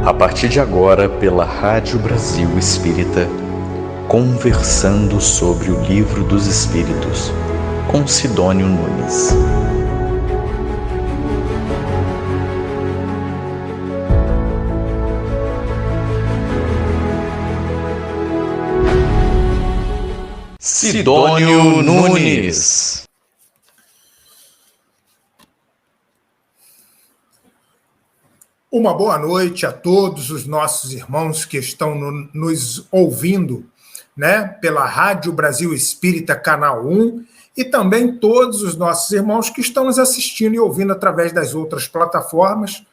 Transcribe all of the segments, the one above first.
A partir de agora, pela Rádio Brasil Espírita, conversando sobre o Livro dos Espíritos, com Sidônio Nunes. Sidônio Nunes. Uma boa noite a todos os nossos irmãos que estão nos ouvindo, né, pela Rádio Brasil Espírita, Canal 1, e também todos os nossos irmãos que estão nos assistindo e ouvindo através das outras plataformas.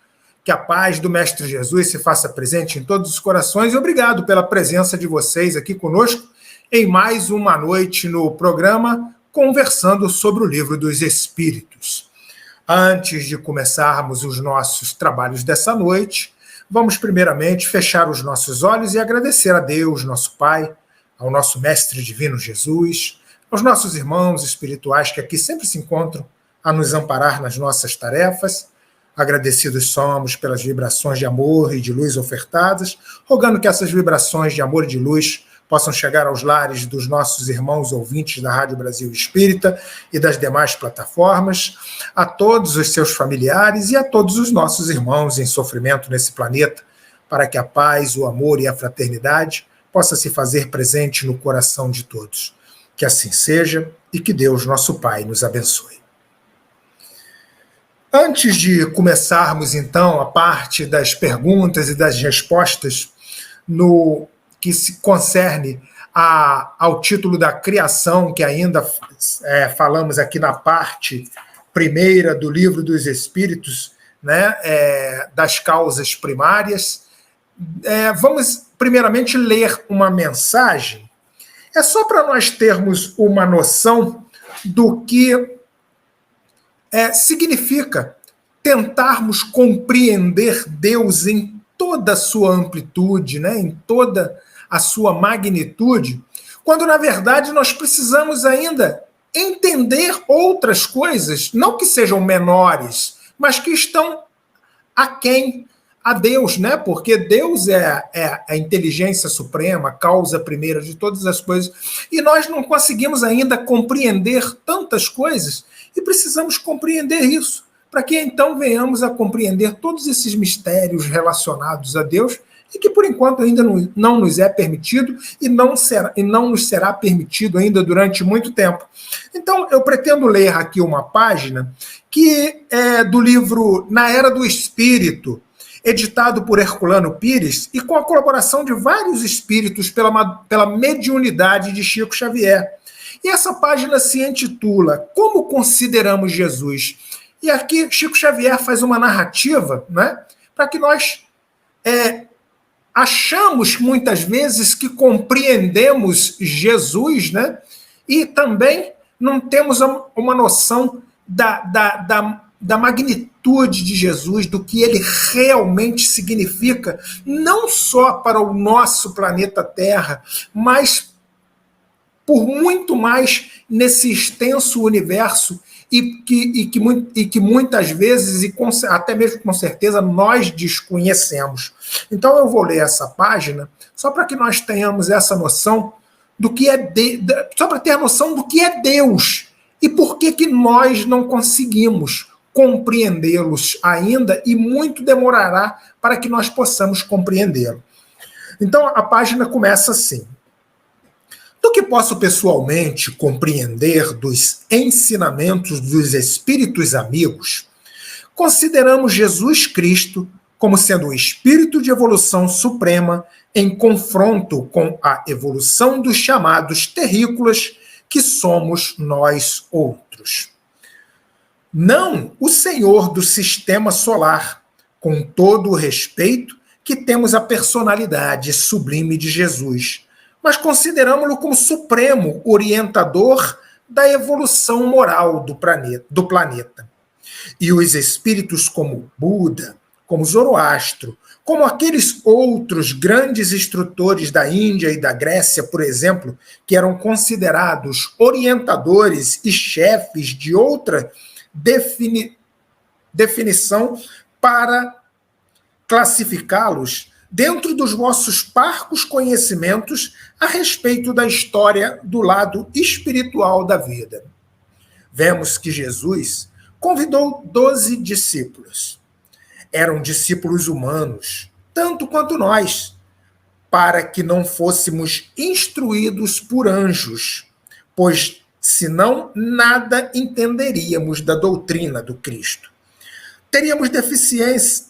Que a paz do Mestre Jesus se faça presente em todos os corações e obrigado pela presença de vocês aqui conosco em mais uma noite no programa Conversando sobre o Livro dos Espíritos. Antes de começarmos os nossos trabalhos dessa noite, vamos primeiramente fechar os nossos olhos e agradecer a Deus, nosso Pai, ao nosso Mestre Divino Jesus, aos nossos irmãos espirituais que aqui sempre se encontram a nos amparar nas nossas tarefas. Agradecidos somos pelas vibrações de amor e de luz ofertadas, rogando que essas vibrações de amor e de luz possam chegar aos lares dos nossos irmãos ouvintes da Rádio Brasil Espírita e das demais plataformas, a todos os seus familiares e a todos os nossos irmãos em sofrimento nesse planeta, para que a paz, o amor e a fraternidade possa se fazer presente no coração de todos. Que assim seja e que Deus, nosso Pai, nos abençoe. Antes de começarmos, então, a parte das perguntas e das respostas no que se concerne ao título da criação, que ainda falamos aqui na parte primeira do Livro dos Espíritos, né, das causas primárias, vamos primeiramente ler uma mensagem. É só para nós termos uma noção do que significa tentarmos compreender Deus em toda a sua amplitude, né, em toda a sua magnitude, quando, na verdade, nós precisamos ainda entender outras coisas, não que sejam menores, mas que estão aquém a Deus, né? Porque Deus é a inteligência suprema, a causa primeira de todas as coisas, e nós não conseguimos ainda compreender tantas coisas, e precisamos compreender isso, para que então venhamos a compreender todos esses mistérios relacionados a Deus, e que por enquanto ainda não nos é permitido e não nos será permitido ainda durante muito tempo. Então, eu pretendo ler aqui uma página que é do livro Na Era do Espírito, editado por Herculano Pires e com a colaboração de vários espíritos pela mediunidade de Chico Xavier. E essa página se intitula Como Consideramos Jesus? E aqui Chico Xavier faz uma narrativa, né, para que nós achamos muitas vezes que compreendemos Jesus, né, e também não temos uma noção da magnitude de Jesus, do que ele realmente significa, não só para o nosso planeta Terra, mas por muito mais nesse extenso universo e que muitas vezes, e até mesmo com certeza, nós desconhecemos. Então eu vou ler essa página só para que nós tenhamos essa noção do que só para ter a noção do que é Deus e por que nós não conseguimos compreendê-los ainda, e muito demorará para que nós possamos compreendê-lo. Então a página começa assim: do que posso pessoalmente compreender dos ensinamentos dos espíritos amigos, consideramos Jesus Cristo como sendo um espírito de evolução suprema em confronto com a evolução dos chamados terrícolas que somos nós outros. Não o Senhor do sistema solar, com todo o respeito que temos à personalidade sublime de Jesus, mas consideramos-lo como supremo orientador da evolução moral do planeta. E os espíritos como Buda, como Zoroastro, como aqueles outros grandes instrutores da Índia e da Grécia, por exemplo, que eram considerados orientadores e chefes de outra definição para classificá-los dentro dos vossos parcos conhecimentos a respeito da história do lado espiritual da vida. Vemos que Jesus convidou 12 discípulos. Eram discípulos humanos, tanto quanto nós, para que não fôssemos instruídos por anjos, pois senão nada entenderíamos da doutrina do Cristo. Teríamos deficiência,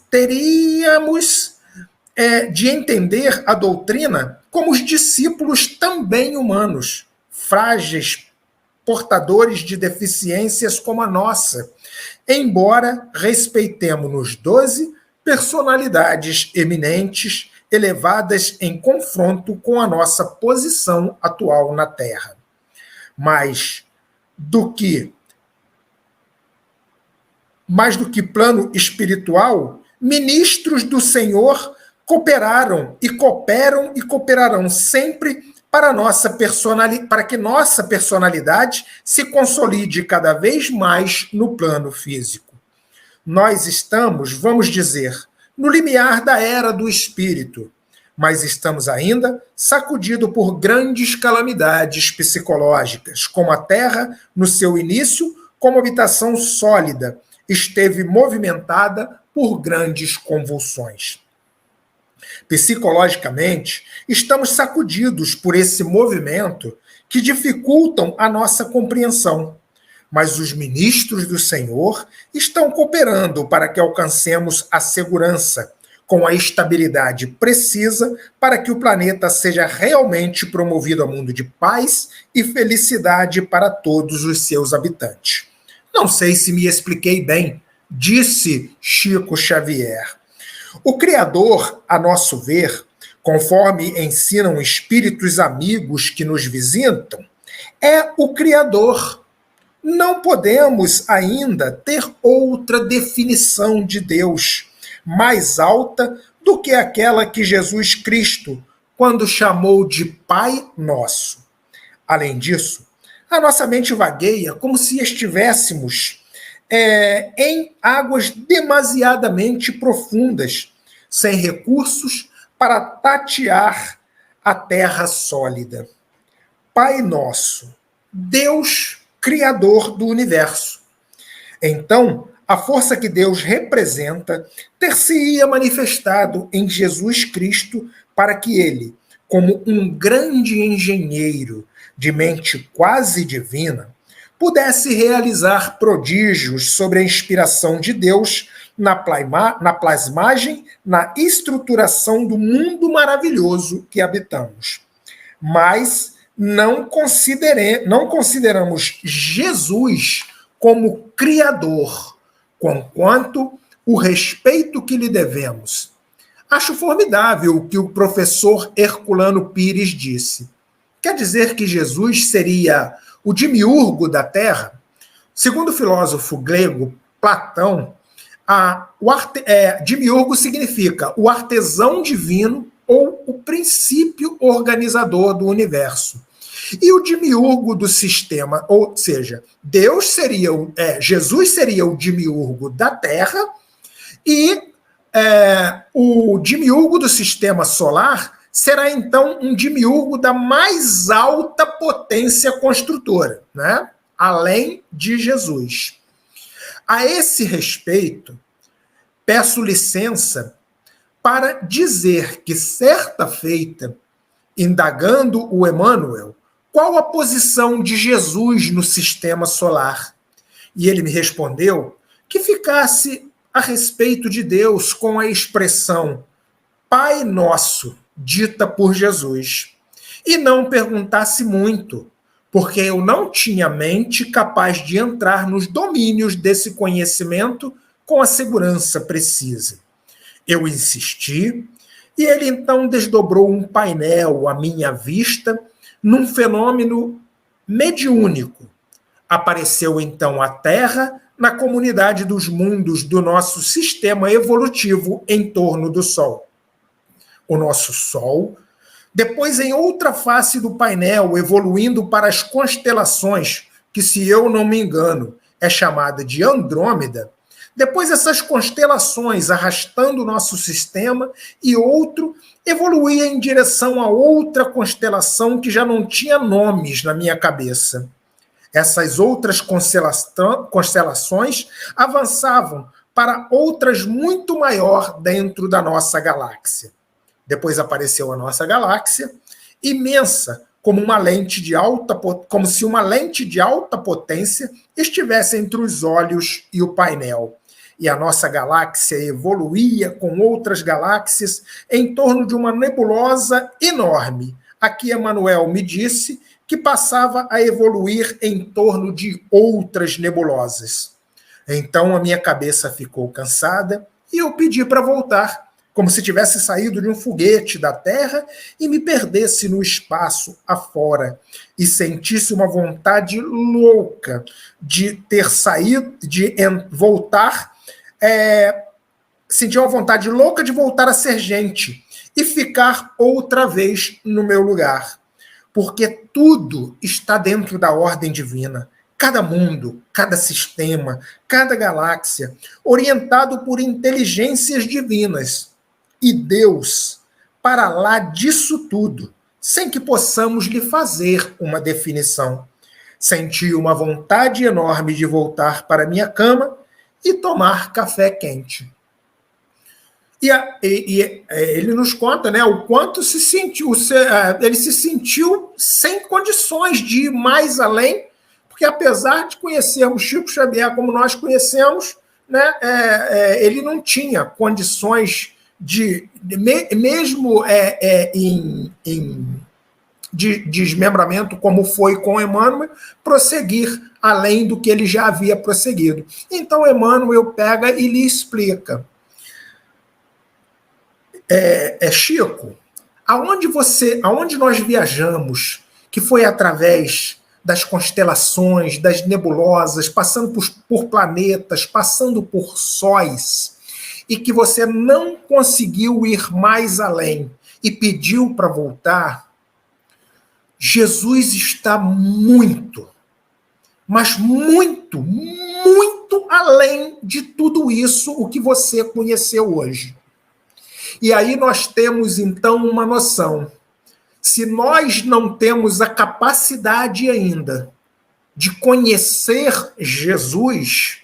de entender a doutrina como os discípulos também humanos, frágeis, portadores de deficiências como a nossa, embora respeitemos-nos 12 personalidades eminentes, elevadas em confronto com a nossa posição atual na Terra. Mais do que plano espiritual, ministros do Senhor cooperaram e cooperam e cooperarão sempre para que nossa personalidade se consolide cada vez mais no plano físico. Nós estamos, vamos dizer, no limiar da era do espírito, mas estamos ainda sacudidos por grandes calamidades psicológicas, como a Terra, no seu início, como habitação sólida, esteve movimentada por grandes convulsões. Psicologicamente, estamos sacudidos por esse movimento que dificultam a nossa compreensão, mas os ministros do Senhor estão cooperando para que alcancemos a segurança, com a estabilidade precisa para que o planeta seja realmente promovido a mundo de paz e felicidade para todos os seus habitantes. Não sei se me expliquei bem, disse Chico Xavier. O Criador, a nosso ver, conforme ensinam espíritos amigos que nos visitam, é o Criador. Não podemos ainda ter outra definição de Deus mais alta do que aquela que Jesus Cristo, quando chamou de Pai Nosso. Além disso, a nossa mente vagueia como se estivéssemos em águas demasiadamente profundas, sem recursos para tatear a terra sólida. Pai Nosso, Deus Criador do universo. Então, a força que Deus representa ter-se-ia manifestado em Jesus Cristo para que ele, como um grande engenheiro de mente quase divina, pudesse realizar prodígios sobre a inspiração de Deus na plasmagem, na estruturação do mundo maravilhoso que habitamos. Mas não consideramos Jesus como Criador, conquanto o respeito que lhe devemos. Acho formidável o que o professor Herculano Pires disse. Quer dizer que Jesus seria o demiurgo da Terra? Segundo o filósofo grego Platão, demiurgo significa o artesão divino ou o princípio organizador do universo. E o demiurgo do sistema, ou seja, Jesus seria o demiurgo da Terra e o demiurgo do sistema solar será então um demiurgo da mais alta potência construtora, né? Além de Jesus. A esse respeito, peço licença para dizer que certa feita, indagando o Emmanuel, qual a posição de Jesus no sistema solar? E ele me respondeu que ficasse a respeito de Deus com a expressão Pai Nosso, dita por Jesus, e não perguntasse muito, porque eu não tinha mente capaz de entrar nos domínios desse conhecimento com a segurança precisa. Eu insisti, e ele então desdobrou um painel à minha vista num fenômeno mediúnico. Apareceu então a Terra na comunidade dos mundos do nosso sistema evolutivo em torno do Sol. O nosso Sol, depois em outra face do painel, evoluindo para as constelações, que, se eu não me engano, é chamada de Andrômeda, Depois essas constelações arrastando o nosso sistema e outro evoluía em direção a outra constelação que já não tinha nomes na minha cabeça. Essas outras constelações avançavam para outras muito maior dentro da nossa galáxia. Depois apareceu a nossa galáxia, imensa, como se uma lente de alta potência estivesse entre os olhos e o painel. E a nossa galáxia evoluía com outras galáxias em torno de uma nebulosa enorme. Aqui Emmanuel me disse que passava a evoluir em torno de outras nebulosas. Então a minha cabeça ficou cansada e eu pedi para voltar, como se tivesse saído de um foguete da Terra e me perdesse no espaço afora e sentisse uma vontade louca de ter saído, de voltar, senti uma vontade louca de voltar a ser gente e ficar outra vez no meu lugar. Porque tudo está dentro da ordem divina. Cada mundo, cada sistema, cada galáxia, orientado por inteligências divinas. E Deus, para lá disso tudo, sem que possamos lhe fazer uma definição. Senti uma vontade enorme de voltar para minha cama e tomar café quente. E ele nos conta, né, o quanto se sentiu, ele se sentiu sem condições de ir mais além, porque apesar de conhecermos Chico Xavier como nós conhecemos, né, ele não tinha condições mesmo de desmembramento, como foi com Emmanuel, prosseguir além do que ele já havia prosseguido. Então Emmanuel pega e lhe explica. Chico, aonde nós viajamos, que foi através das constelações, das nebulosas, passando por planetas, passando por sóis, e que você não conseguiu ir mais além e pediu para voltar, Jesus está muito, mas muito, muito além de tudo isso o que você conheceu hoje. E aí nós temos, então, uma noção. Se nós não temos a capacidade ainda de conhecer Jesus,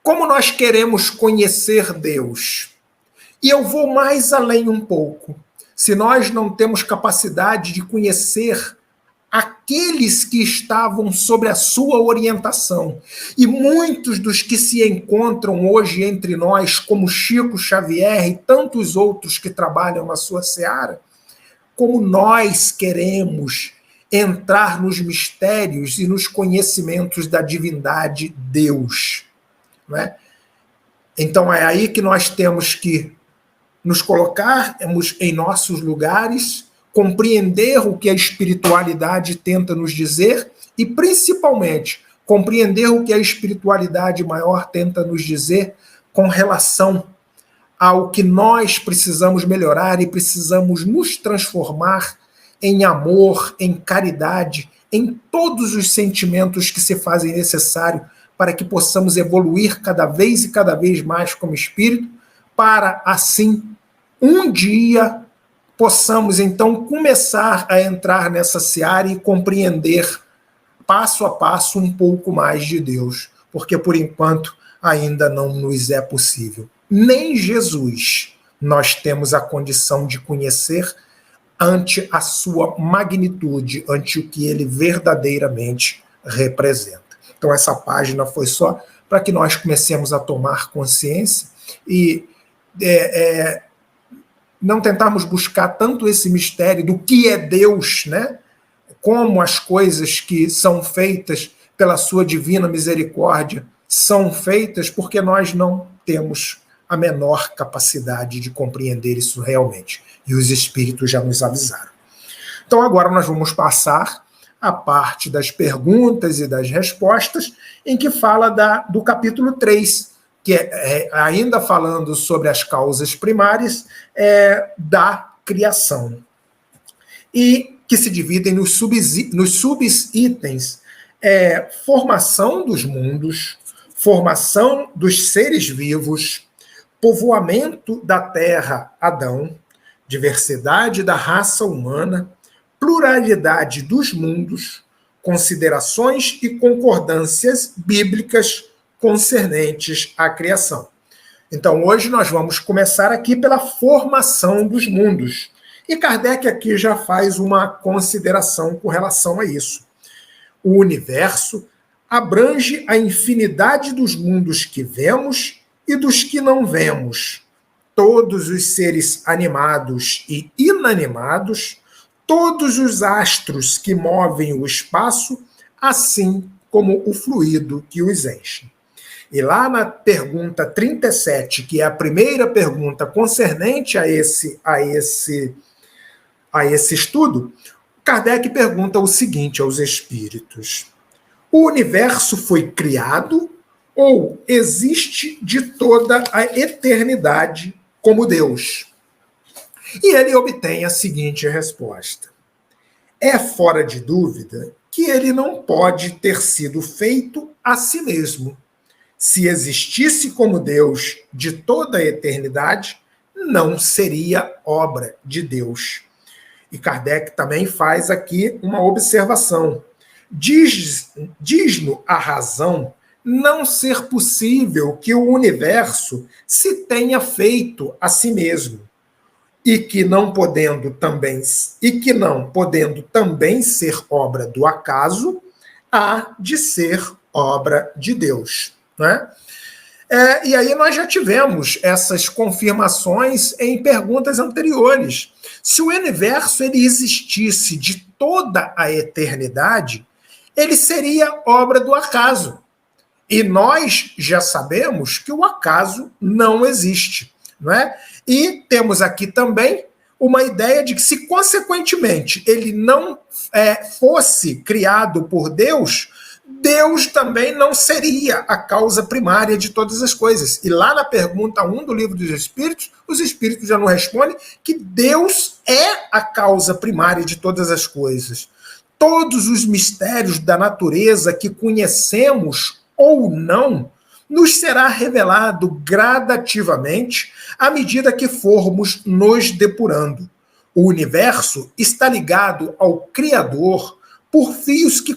como nós queremos conhecer Deus? E eu vou mais além um pouco. Se nós não temos capacidade de conhecer aqueles que estavam sob a sua orientação, e muitos dos que se encontram hoje entre nós, como Chico Xavier e tantos outros que trabalham na sua seara, como nós queremos entrar nos mistérios e nos conhecimentos da divindade Deus, não é? Então é aí que nós temos que nos colocarmos em nossos lugares, compreender o que a espiritualidade tenta nos dizer e, principalmente, compreender o que a espiritualidade maior tenta nos dizer com relação ao que nós precisamos melhorar e precisamos nos transformar em amor, em caridade, em todos os sentimentos que se fazem necessário para que possamos evoluir cada vez mais como espírito, para assim, um dia, possamos então começar a entrar nessa seara e compreender passo a passo um pouco mais de Deus, porque por enquanto ainda não nos é possível. Nem Jesus nós temos a condição de conhecer ante a sua magnitude, ante o que ele verdadeiramente representa. Então essa página foi só para que nós comecemos a tomar consciência e não tentarmos buscar tanto esse mistério do que é Deus, né? Como as coisas que são feitas pela sua divina misericórdia são feitas, porque nós não temos a menor capacidade de compreender isso realmente. E os espíritos já nos avisaram. Então agora nós vamos passar a parte das perguntas e das respostas, em que fala do capítulo 3, que ainda falando sobre as causas primárias da criação. E que se dividem nos subitens formação dos mundos, formação dos seres vivos, povoamento da terra, Adão, diversidade da raça humana, pluralidade dos mundos, considerações e concordâncias bíblicas concernentes à criação. Então, hoje nós vamos começar aqui pela formação dos mundos. E Kardec aqui já faz uma consideração com relação a isso. O universo abrange a infinidade dos mundos que vemos e dos que não vemos, todos os seres animados e inanimados, todos os astros que movem o espaço, assim como o fluido que os enche. E lá na pergunta 37, que é a primeira pergunta concernente a esse estudo, Kardec pergunta o seguinte aos espíritos: o universo foi criado ou existe de toda a eternidade como Deus? E ele obtém a seguinte resposta: é fora de dúvida que ele não pode ter sido feito a si mesmo. Se existisse como Deus de toda a eternidade, não seria obra de Deus. E Kardec também faz aqui uma observação. Diz-nos a razão não ser possível que o universo se tenha feito a si mesmo, e que não podendo também ser obra do acaso, há de ser obra de Deus. Né? E aí nós já tivemos essas confirmações em perguntas anteriores. Se o universo ele existisse de toda a eternidade, ele seria obra do acaso. E nós já sabemos que o acaso não existe. Não é? E temos aqui também uma ideia de que, se consequentemente ele não fosse criado por Deus, Deus também não seria a causa primária de todas as coisas. E lá na pergunta 1 do Livro dos Espíritos, os Espíritos já nos respondem que Deus é a causa primária de todas as coisas. Todos os mistérios da natureza que conhecemos ou não, nos será revelado gradativamente à medida que formos nos depurando. O universo está ligado ao Criador por fios que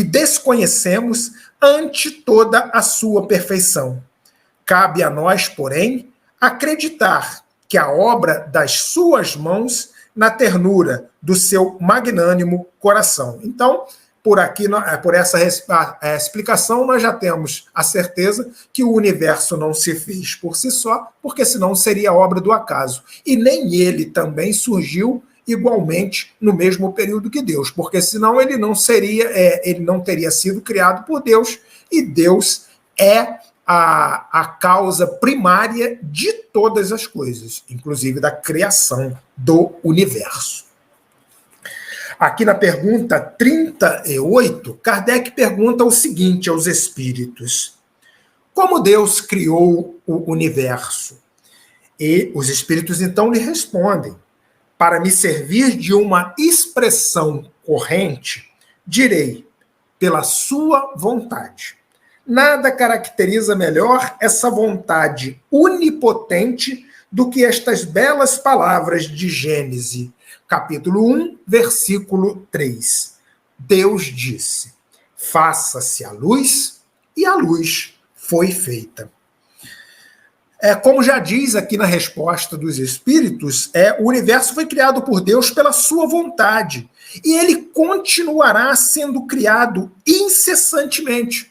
desconhecemos ante toda a sua perfeição. Cabe a nós, porém, acreditar que a obra das suas mãos na ternura do seu magnânimo coração. Então, por essa explicação, nós já temos a certeza que o universo não se fez por si só, porque senão seria obra do acaso. E nem ele também surgiu igualmente no mesmo período que Deus, porque senão ele não teria sido criado por Deus, e Deus é a causa primária de todas as coisas, inclusive da criação do universo. Aqui na pergunta 38, Kardec pergunta o seguinte aos espíritos: como Deus criou o universo? E os espíritos então lhe respondem: para me servir de uma expressão corrente, direi, pela sua vontade. Nada caracteriza melhor essa vontade onipotente do que estas belas palavras de Gênesis, capítulo 1, versículo 3. Deus disse: faça-se a luz, e a luz foi feita. Como já diz aqui na resposta dos espíritos, o universo foi criado por Deus pela sua vontade, e ele continuará sendo criado incessantemente.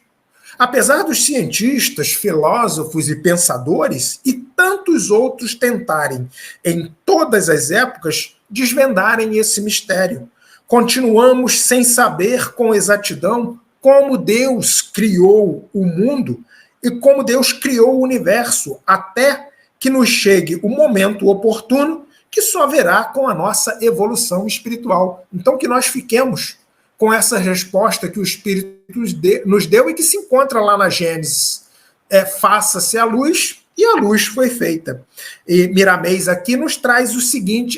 Apesar dos cientistas, filósofos e pensadores e tantos outros tentarem, em todas as épocas, desvendarem esse mistério, continuamos sem saber com exatidão como Deus criou o mundo e como Deus criou o universo, até que nos chegue o momento oportuno, que só virá com a nossa evolução espiritual. Então, que nós fiquemos com essa resposta que o Espírito nos deu e que se encontra lá na Gênesis. Faça-se a luz, e a luz foi feita. E Miramês aqui nos traz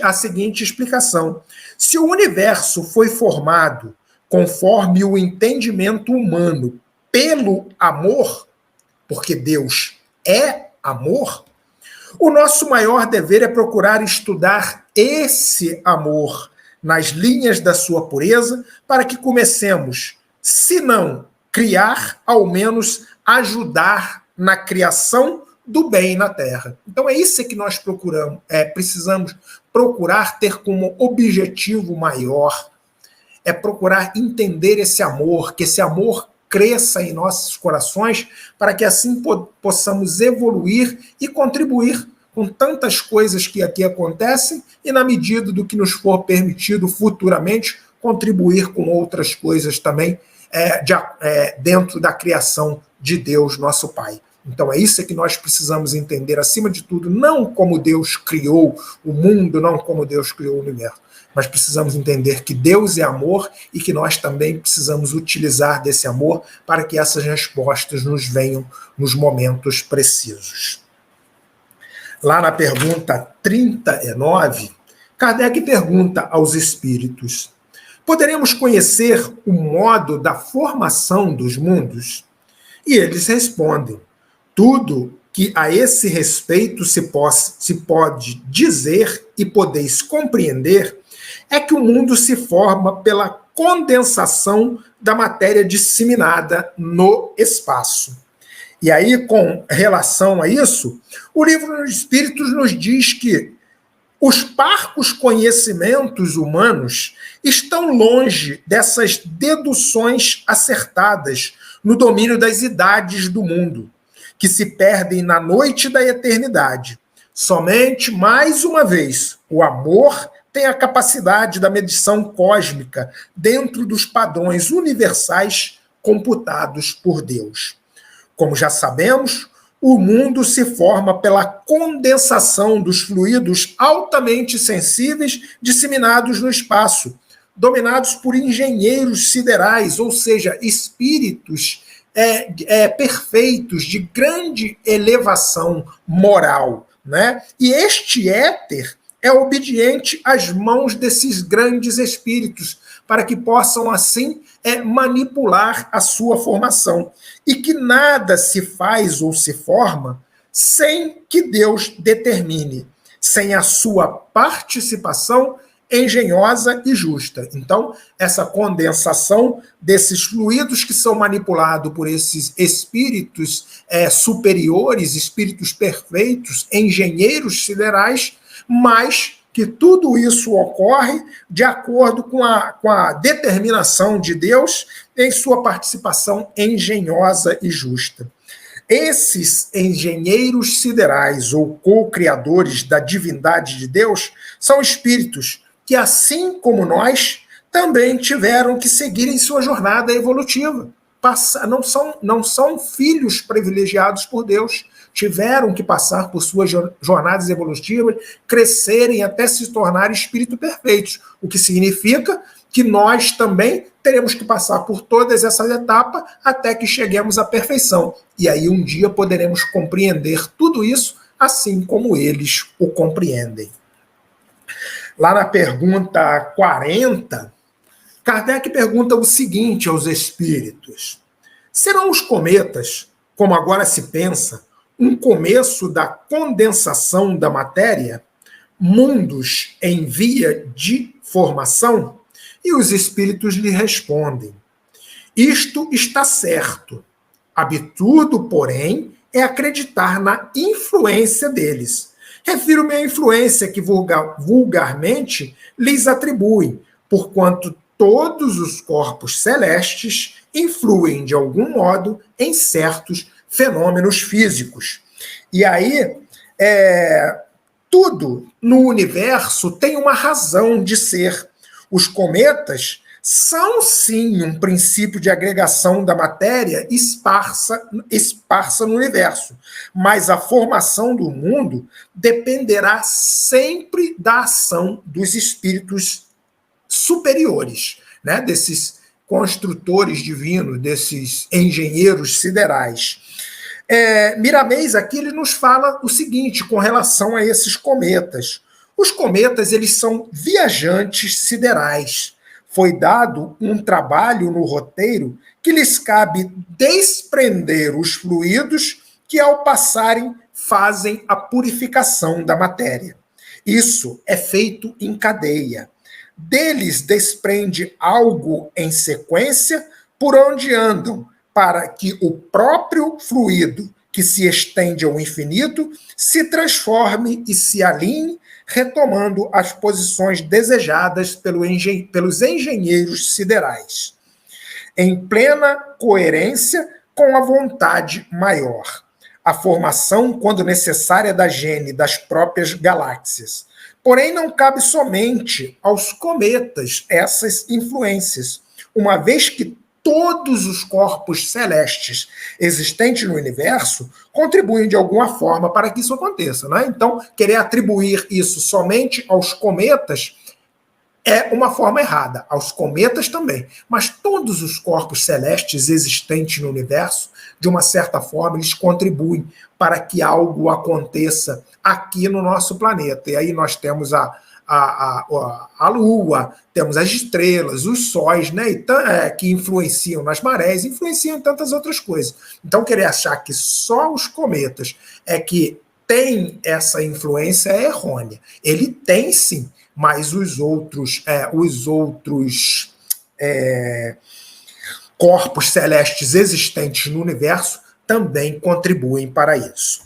a seguinte explicação. Se o universo foi formado conforme o entendimento humano pelo amor, porque Deus é amor, o nosso maior dever é procurar estudar esse amor nas linhas da sua pureza, para que comecemos, se não criar, ao menos ajudar na criação do bem na Terra. Então é isso que nós precisamos procurar ter como objetivo maior, é procurar entender esse amor, que esse amor cresça em nossos corações, para que assim possamos evoluir e contribuir com tantas coisas que aqui acontecem e, na medida do que nos for permitido futuramente, contribuir com outras coisas também dentro da criação de Deus, nosso Pai. Então é isso que nós precisamos entender, acima de tudo, não como Deus criou o mundo, não como Deus criou o universo, mas precisamos entender que Deus é amor e que nós também precisamos utilizar desse amor para que essas respostas nos venham nos momentos precisos. Lá na pergunta 39, Kardec pergunta aos espíritos: poderemos conhecer o modo da formação dos mundos? E eles respondem: tudo que a esse respeito se pode dizer e podeis compreender é que o mundo se forma pela condensação da matéria disseminada no espaço. E aí, com relação a isso, o Livro dos Espíritos nos diz que os parcos conhecimentos humanos estão longe dessas deduções acertadas no domínio das idades do mundo, que se perdem na noite da eternidade. Somente, mais uma vez, o amor tem a capacidade da medição cósmica dentro dos padrões universais computados por Deus. Como já sabemos, o mundo se forma pela condensação dos fluidos altamente sensíveis disseminados no espaço, dominados por engenheiros siderais, ou seja, espíritos perfeitos, de grande elevação moral, né? E este éter é obediente às mãos desses grandes espíritos, para que possam, assim, manipular a sua formação. E que nada se faz ou se forma sem que Deus determine, sem a sua participação engenhosa e justa. Então, essa condensação desses fluidos que são manipulados por esses espíritos superiores, espíritos perfeitos, engenheiros siderais, mas que tudo isso ocorre de acordo com a determinação de Deus em sua participação engenhosa e justa. Esses engenheiros siderais ou co-criadores da divindade de Deus são espíritos que, assim como nós, também tiveram que seguir em sua jornada evolutiva. Não são filhos privilegiados por Deus, tiveram que passar por suas jornadas evolutivas, crescerem até se tornarem espíritos perfeitos, o que significa que nós também teremos que passar por todas essas etapas até que cheguemos à perfeição. E aí um dia poderemos compreender tudo isso assim como eles o compreendem. Lá na pergunta 40, Kardec pergunta o seguinte aos espíritos: serão os cometas, como agora se pensa, um começo da condensação da matéria, mundos em via de formação? E os espíritos lhe respondem: isto está certo. Absurdo, porém, é acreditar na influência deles. Refiro-me à influência que vulgarmente lhes atribuem, porquanto todos os corpos celestes influem de algum modo em certos fenômenos físicos. E aí, tudo no universo tem uma razão de ser. Os cometas são, sim, um princípio de agregação da matéria esparsa no universo, mas a formação do mundo dependerá sempre da ação dos espíritos superiores, né? Desses construtores divinos, desses engenheiros siderais. Miramês aqui ele nos fala o seguinte com relação a esses cometas. Os cometas, eles são viajantes siderais, foi dado um trabalho no roteiro que lhes cabe desprender os fluidos que, ao passarem, fazem a purificação da matéria. Isso é feito em cadeia. Deles desprende algo em sequência por onde andam, para que o próprio fluido, que se estende ao infinito, se transforme e se alinhe, retomando as posições desejadas pelos engenheiros siderais, em plena coerência com a vontade maior. A formação, quando necessária, da gene das próprias galáxias. Porém, não cabe somente aos cometas essas influências, uma vez que todos os corpos celestes existentes no universo contribuem de alguma forma para que isso aconteça. Né? Então, querer atribuir isso somente aos cometas é uma forma errada, aos cometas também. Mas todos os corpos celestes existentes no universo, de uma certa forma, eles contribuem para que algo aconteça aqui no nosso planeta. E aí nós temos a Lua, temos as estrelas, os sóis, né, que influenciam nas marés, influenciam em tantas outras coisas. Então, querer achar que só os cometas é que tem essa influência é errônea. Ele tem sim, mas os outros corpos celestes existentes no universo também contribuem para isso.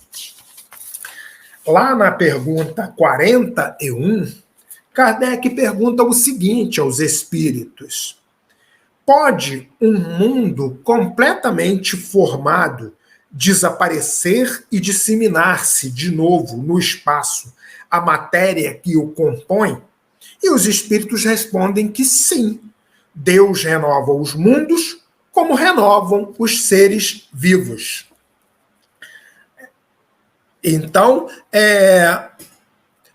Lá na pergunta 41, Kardec pergunta o seguinte aos espíritos: pode um mundo completamente formado desaparecer e disseminar-se de novo no espaço a matéria que o compõe? E os espíritos respondem que sim. Deus renova os mundos como renovam os seres vivos. Então,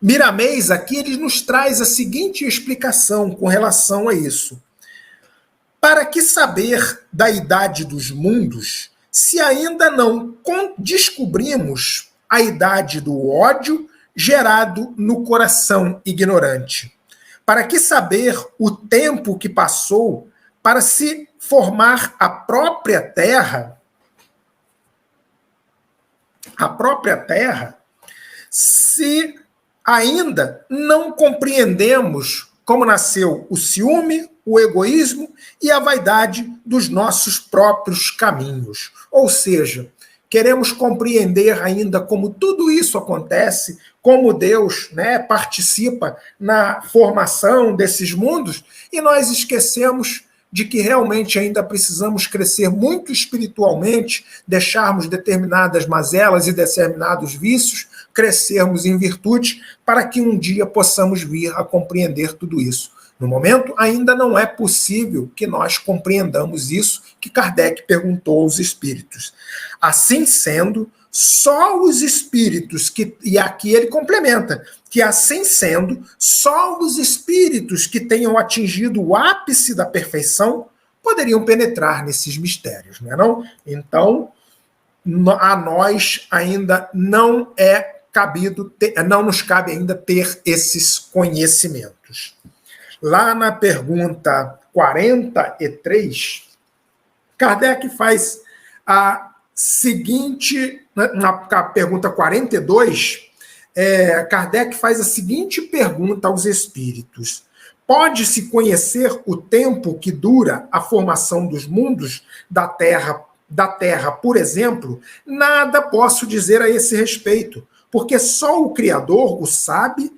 Miramês aqui ele nos traz a seguinte explicação com relação a isso. Para que saber da idade dos mundos, se ainda não descobrimos a idade do ódio gerado no coração ignorante? Para que saber o tempo que passou para se formar a própria Terra, se ainda não compreendemos como nasceu o ciúme, o egoísmo e a vaidade dos nossos próprios caminhos? Ou seja, queremos compreender ainda como tudo isso acontece, como Deus, né, participa na formação desses mundos, e nós esquecemos de que realmente ainda precisamos crescer muito espiritualmente, deixarmos determinadas mazelas e determinados vícios, crescermos em virtude, para que um dia possamos vir a compreender tudo isso. No momento, ainda não é possível que nós compreendamos isso que Kardec perguntou aos espíritos. Assim sendo, só os espíritos e aqui ele complementa, que assim sendo, só os espíritos que tenham atingido o ápice da perfeição poderiam penetrar nesses mistérios, não é não? Então, a nós ainda não nos cabe ainda ter esses conhecimentos. Lá na pergunta 43, Kardec faz a seguinte, na pergunta 42, Kardec faz a seguinte pergunta aos espíritos: pode-se conhecer o tempo que dura a formação dos mundos da Terra, por exemplo? Nada posso dizer a esse respeito, porque só o Criador o sabe,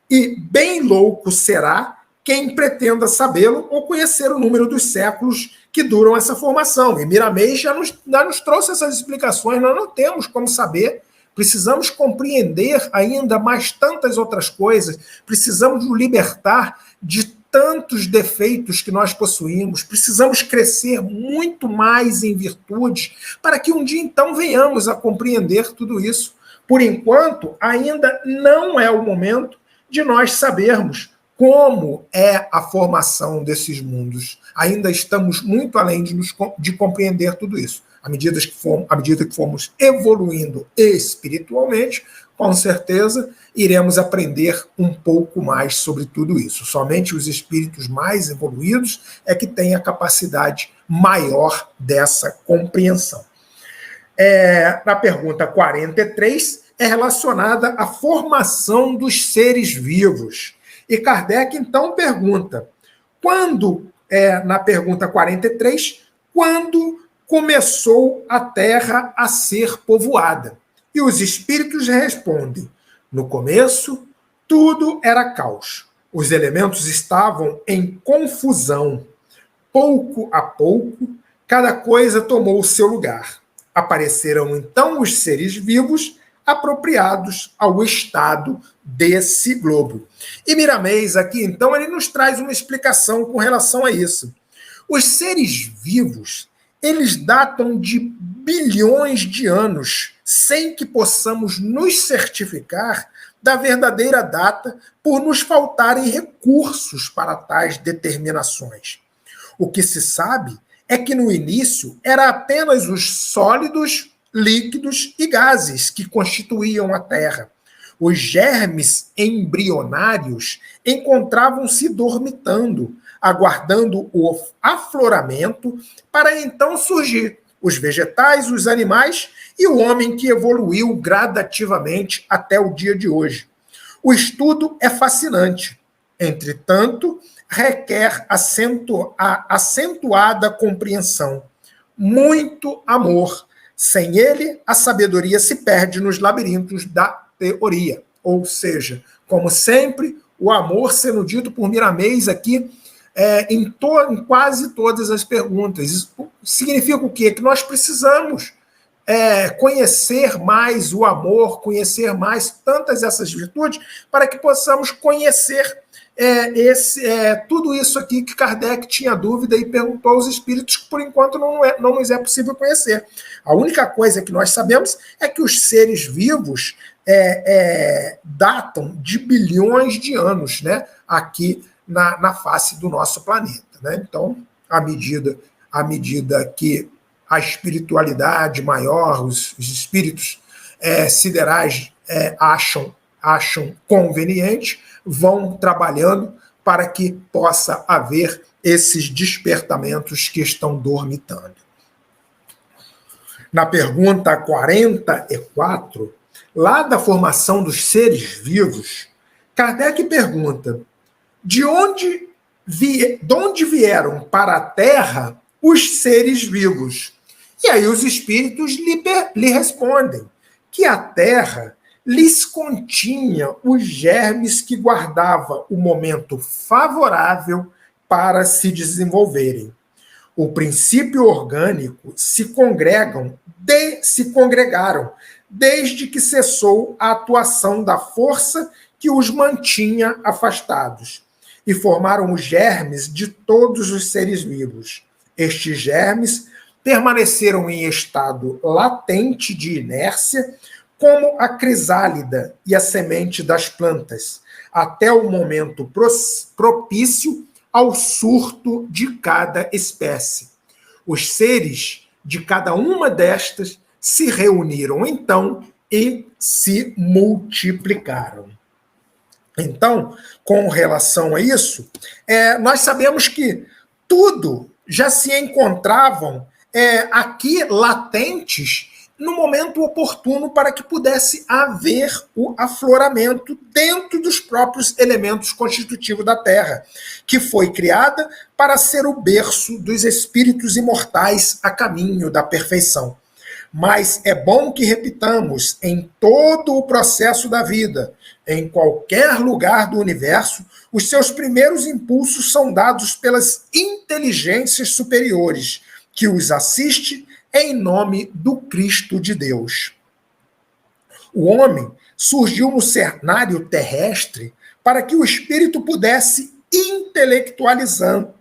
e bem louco será quem pretenda sabê-lo ou conhecer o número dos séculos que duram essa formação. E Miramês já nos trouxe essas explicações, nós não temos como saber, precisamos compreender ainda mais tantas outras coisas, precisamos nos libertar de tantos defeitos que nós possuímos, precisamos crescer muito mais em virtude, para que um dia então venhamos a compreender tudo isso. Por enquanto, ainda não é o momento de nós sabermos como é a formação desses mundos. Ainda estamos muito além de compreender tudo isso. À medida que formos evoluindo espiritualmente, com certeza iremos aprender um pouco mais sobre tudo isso. Somente os espíritos mais evoluídos é que têm a capacidade maior dessa compreensão. Na pergunta 43, é relacionada à formação dos seres vivos. E Kardec, então, pergunta, na pergunta 43, quando começou a Terra a ser povoada? E os espíritos respondem, no começo, tudo era caos. Os elementos estavam em confusão. Pouco a pouco, cada coisa tomou o seu lugar. Apareceram, então, os seres vivos apropriados ao estado desse globo. E Miramês aqui, então, ele nos traz uma explicação com relação a isso. Os seres vivos, eles datam de bilhões de anos, sem que possamos nos certificar da verdadeira data por nos faltarem recursos para tais determinações. O que se sabe é que no início era apenas os sólidos, líquidos e gases que constituíam a Terra. Os germes embrionários encontravam-se dormitando, aguardando o afloramento para então surgir os vegetais, os animais e o homem que evoluiu gradativamente até o dia de hoje. O estudo é fascinante. Entretanto, requer acentuada compreensão, muito amor. Sem ele, a sabedoria se perde nos labirintos da teoria. Ou seja, como sempre, o amor sendo dito por Miramês aqui em quase todas as perguntas. Isso significa o quê? Que nós precisamos conhecer mais o amor, conhecer mais tantas essas virtudes, para que possamos conhecer tudo isso aqui que Kardec tinha dúvida e perguntou aos espíritos, que por enquanto não nos é possível conhecer. A única coisa que nós sabemos é que os seres vivos datam de bilhões de anos, né, aqui na face do nosso planeta. Né? Então, à medida que a espiritualidade maior, os espíritos siderais acham conveniente, vão trabalhando para que possa haver esses despertamentos que estão dormitando. Na pergunta 44, lá da formação dos seres vivos, Kardec pergunta: de onde vieram para a Terra os seres vivos? E aí os espíritos lhe respondem que a Terra lhes continha os germes que guardava o momento favorável para se desenvolverem. O princípio orgânico se congregaram desde que cessou a atuação da força que os mantinha afastados, e formaram os germes de todos os seres vivos. Estes germes permaneceram em estado latente de inércia, como a crisálida e a semente das plantas, até o momento propício ao surto de cada espécie. Os seres de cada uma destas se reuniram então e se multiplicaram. Então, com relação a isso, nós sabemos que tudo já se encontravam aqui latentes no momento oportuno para que pudesse haver o afloramento dentro dos próprios elementos constitutivos da Terra, que foi criada para ser o berço dos espíritos imortais a caminho da perfeição. Mas é bom que repitamos, em todo o processo da vida, em qualquer lugar do universo, os seus primeiros impulsos são dados pelas inteligências superiores, que os assiste em nome do Cristo de Deus. O homem surgiu no cenário terrestre para que o espírito pudesse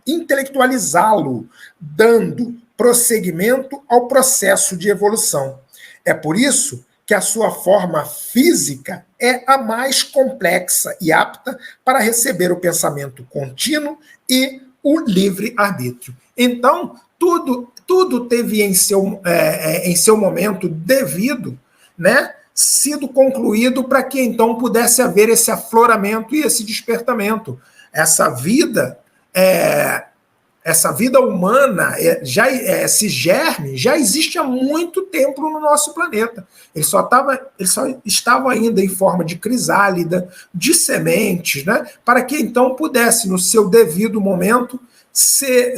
intelectualizá-lo, dando prosseguimento ao processo de evolução. É por isso que a sua forma física é a mais complexa e apta para receber o pensamento contínuo e o livre-arbítrio. Então, tudo teve em seu momento devido, né, sido concluído para que então pudesse haver esse afloramento e esse despertamento. Essa vida humana, esse germe, já existe há muito tempo no nosso planeta. Ele só estava ainda em forma de crisálida, de sementes, né, para que então pudesse, no seu devido momento, ser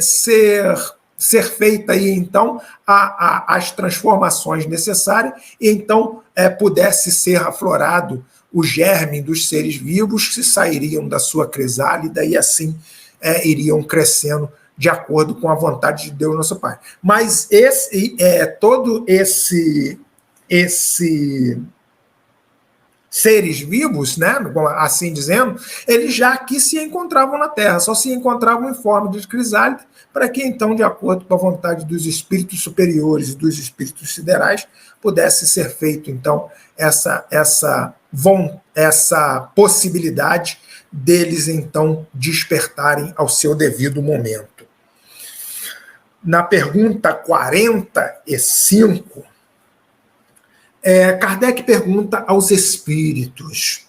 feita aí, então, as transformações necessárias, e então pudesse ser aflorado o germe dos seres vivos que sairiam da sua crisálida e assim iriam crescendo de acordo com a vontade de Deus, nosso Pai. Mas todo esse seres vivos, né, assim dizendo, eles já aqui se encontravam na Terra, só se encontravam em forma de crisálida, para que então, de acordo com a vontade dos espíritos superiores e dos espíritos siderais, pudesse ser feito então essa possibilidade deles então despertarem ao seu devido momento. Na pergunta 45, Kardec pergunta aos espíritos: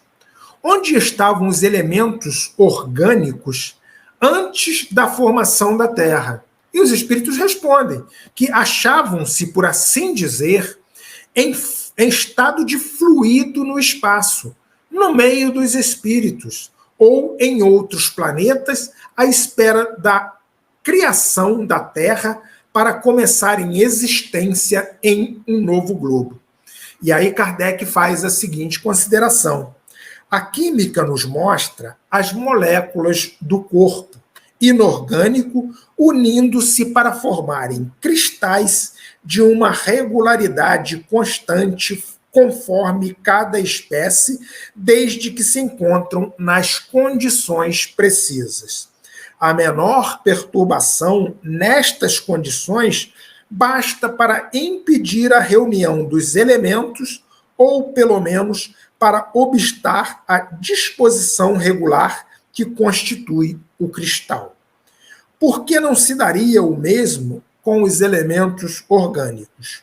onde estavam os elementos orgânicos antes da formação da Terra? E os espíritos respondem que achavam-se, por assim dizer, em estado de fluido no espaço, no meio dos espíritos, ou em outros planetas, à espera da criação da Terra para começar em existência em um novo globo. E aí Kardec faz a seguinte consideração: a química nos mostra as moléculas do corpo inorgânico unindo-se para formarem cristais de uma regularidade constante conforme cada espécie, desde que se encontram nas condições precisas. A menor perturbação nestas condições basta para impedir a reunião dos elementos ou, pelo menos, para obstar a disposição regular que constitui o cristal. Por que não se daria o mesmo com os elementos orgânicos?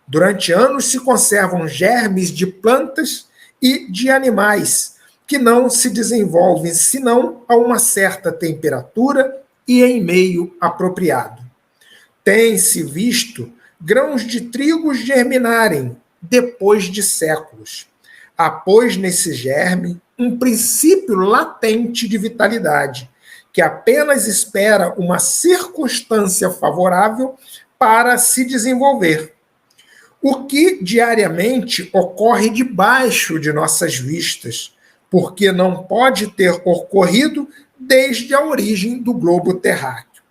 Durante anos se conservam germes de plantas e de animais que não se desenvolvem senão a uma certa temperatura e em meio apropriado. Tem-se visto grãos de trigo germinarem depois de séculos. Após nesse germe um princípio latente de vitalidade, que apenas espera uma circunstância favorável para se desenvolver. O que diariamente ocorre debaixo de nossas vistas, porque não pode ter ocorrido desde a origem do globo terráqueo.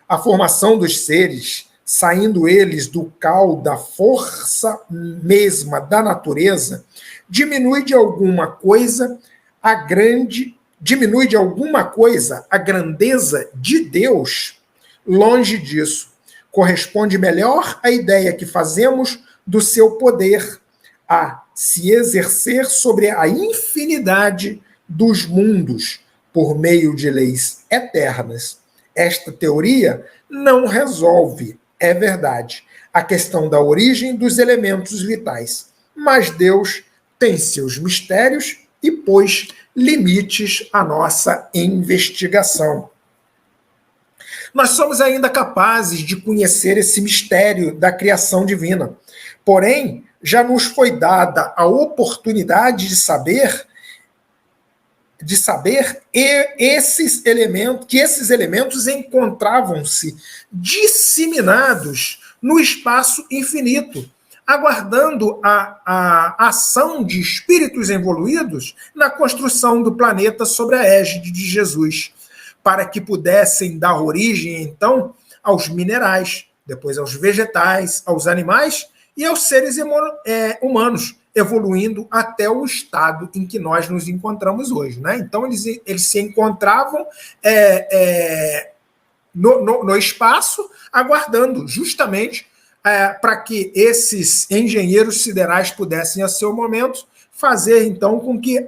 A formação dos seres, saindo eles do cal da força mesma da natureza, diminui de alguma coisa a grandeza de Deus? Longe disso. Corresponde melhor à ideia que fazemos do seu poder a se exercer sobre a infinidade dos mundos por meio de leis eternas. Esta teoria não resolve, é verdade, a questão da origem dos elementos vitais, mas Deus tem seus mistérios e pôs limites à nossa investigação. Nós somos ainda capazes de conhecer esse mistério da criação divina. Porém, já nos foi dada a oportunidade de saber que esses elementos encontravam-se disseminados no espaço infinito, aguardando a ação de espíritos evoluídos na construção do planeta sob a égide de Jesus, para que pudessem dar origem, então, aos minerais, depois aos vegetais, aos animais e aos seres humanos, evoluindo até o estado em que nós nos encontramos hoje, né? Então, eles se encontravam no espaço, aguardando justamente para que esses engenheiros siderais pudessem, a seu momento, fazer, então, com que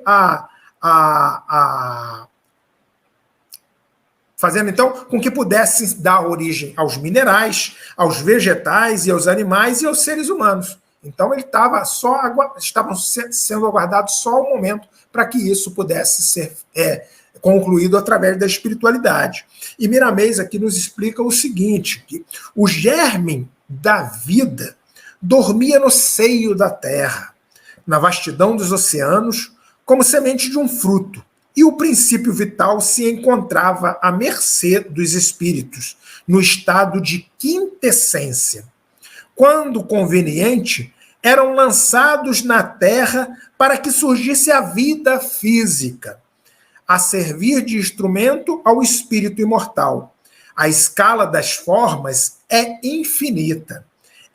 fazendo então com que pudesse dar origem aos minerais, aos vegetais e aos animais e aos seres humanos. Então ele estavam sendo aguardados só o momento para que isso pudesse ser concluído através da espiritualidade. E Miramês aqui nos explica o seguinte, que o germe da vida dormia no seio da terra, na vastidão dos oceanos, como semente de um fruto, e o princípio vital se encontrava à mercê dos espíritos, no estado de quintessência. Quando conveniente, eram lançados na terra para que surgisse a vida física, a servir de instrumento ao espírito imortal. A escala das formas é infinita.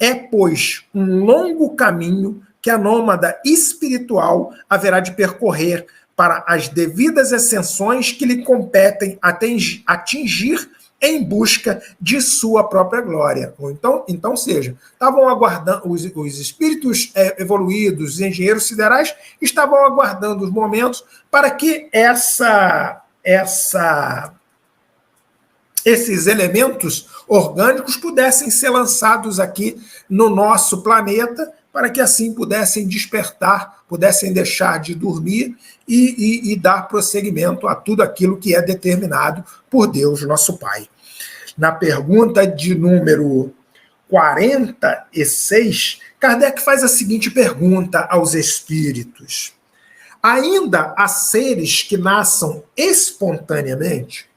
É, pois, um longo caminho que a nômada espiritual haverá de percorrer para as devidas ascensões que lhe competem atingir em busca de sua própria glória. Então seja, estavam aguardando, os espíritos evoluídos, os engenheiros siderais, estavam aguardando os momentos para que esses elementos orgânicos pudessem ser lançados aqui no nosso planeta, para que assim pudessem despertar, pudessem deixar de dormir e dar prosseguimento a tudo aquilo que é determinado por Deus, nosso Pai. Na pergunta de número 46, Kardec faz a seguinte pergunta aos espíritos: ainda há seres que nasçam espontaneamente?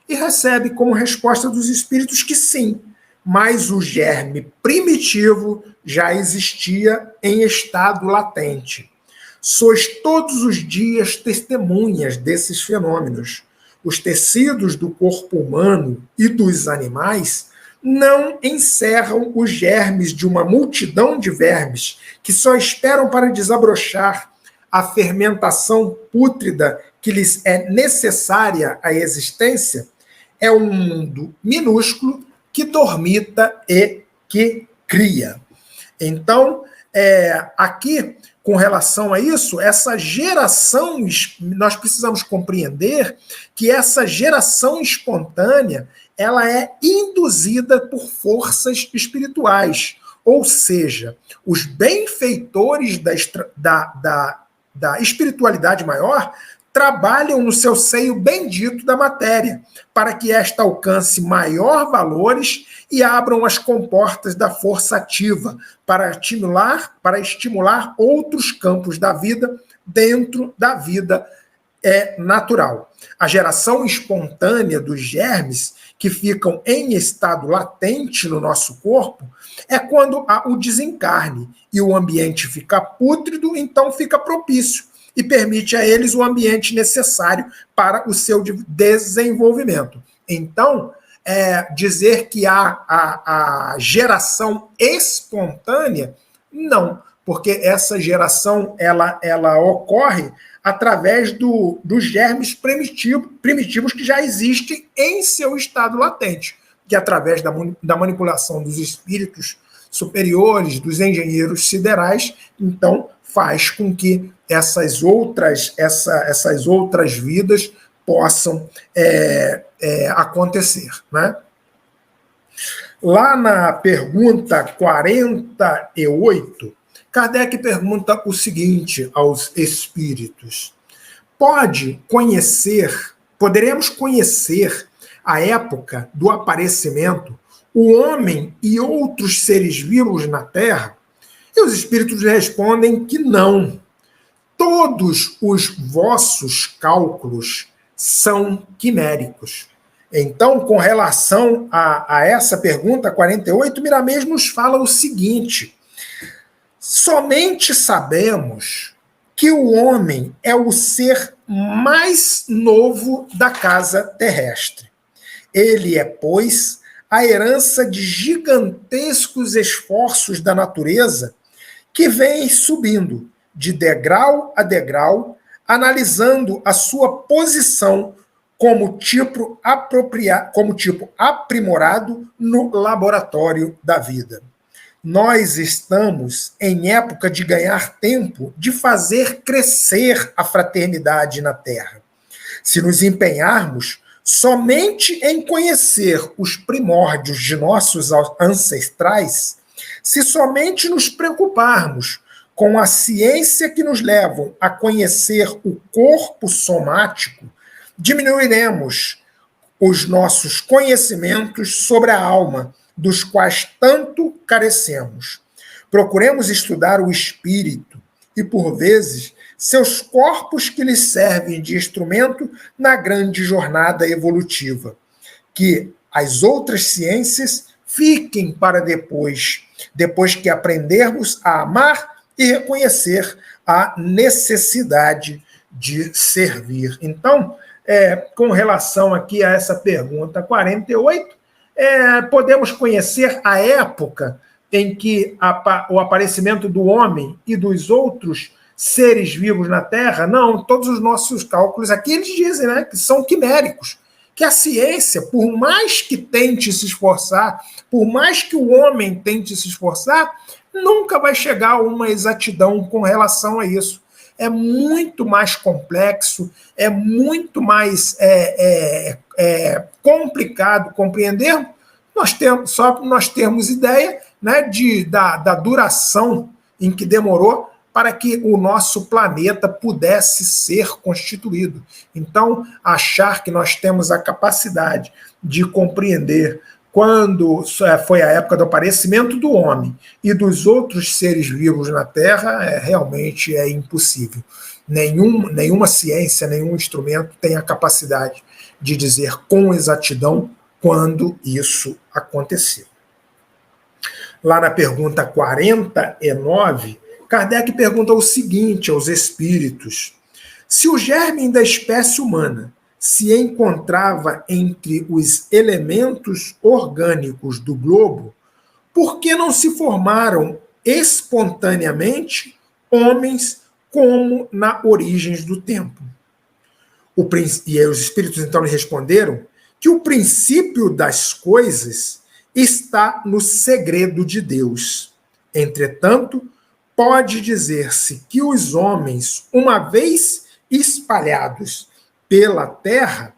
E recebe como resposta dos espíritos que sim, mas o germe primitivo já existia em estado latente. Sois todos os dias testemunhas desses fenômenos. Os tecidos do corpo humano e dos animais não encerram os germes de uma multidão de vermes que só esperam para desabrochar a fermentação pútrida que lhes é necessária à existência. É um mundo minúsculo que dormita e que cria. Então, aqui, com relação a isso, essa geração, nós precisamos compreender que essa geração espontânea, ela é induzida por forças espirituais, ou seja, os benfeitores da espiritualidade maior trabalham no seu seio bendito da matéria, para que esta alcance maior valores e abram as comportas da força ativa, para estimular outros campos da vida dentro da vida natural. A geração espontânea dos germes que ficam em estado latente no nosso corpo é quando há o desencarne e o ambiente fica pútrido, então fica propício e permite a eles o ambiente necessário para o seu desenvolvimento. Então, dizer que há a geração espontânea, não, porque essa geração ela ocorre através dos germes primitivos que já existem em seu estado latente, que através da manipulação dos espíritos superiores, dos engenheiros siderais, então faz com que essas outras vidas possam acontecer, né? Lá na pergunta 48, Kardec pergunta o seguinte aos espíritos: poderemos conhecer a época do aparecimento, o homem e outros seres vivos na Terra? E os espíritos respondem que não. Todos os vossos cálculos são quiméricos. Então, com relação a essa pergunta 48, Miramês nos fala o seguinte: somente sabemos que o homem é o ser mais novo da casa terrestre. Ele é, pois, a herança de gigantescos esforços da natureza que vem subindo de degrau a degrau, analisando a sua posição como tipo aprimorado no laboratório da vida. Nós estamos em época de ganhar tempo, de fazer crescer a fraternidade na Terra. Se nos empenharmos, Somente em conhecer os primórdios de nossos ancestrais, se somente nos preocuparmos com a ciência que nos levam a conhecer o corpo somático, diminuiremos os nossos conhecimentos sobre a alma, dos quais tanto carecemos. Procuremos estudar o espírito e, por vezes, seus corpos que lhes servem de instrumento na grande jornada evolutiva. Que as outras ciências fiquem para depois que aprendermos a amar e reconhecer a necessidade de servir. Então, com relação aqui a essa pergunta 48, podemos conhecer a época em que o aparecimento do homem e dos outros seres vivos na Terra? Não, todos os nossos cálculos aqui, eles dizem, né, que são quiméricos, que a ciência, por mais que tente se esforçar, por mais que o homem tente se esforçar, nunca vai chegar a uma exatidão com relação a isso. É muito mais complexo, é muito mais complicado compreender. Só nós termos ideia, né, da duração em que demorou para que o nosso planeta pudesse ser constituído. Então, achar que nós temos a capacidade de compreender quando foi a época do aparecimento do homem e dos outros seres vivos na Terra, realmente é impossível. Nenhuma ciência, nenhum instrumento tem a capacidade de dizer com exatidão quando isso aconteceu. Lá na pergunta 49, Kardec pergunta o seguinte aos espíritos: se o germe da espécie humana se encontrava entre os elementos orgânicos do globo, por que não se formaram espontaneamente homens como na origens do tempo? E aí os espíritos então lhe responderam que o princípio das coisas está no segredo de Deus. Entretanto, pode dizer-se que os homens, uma vez espalhados pela terra,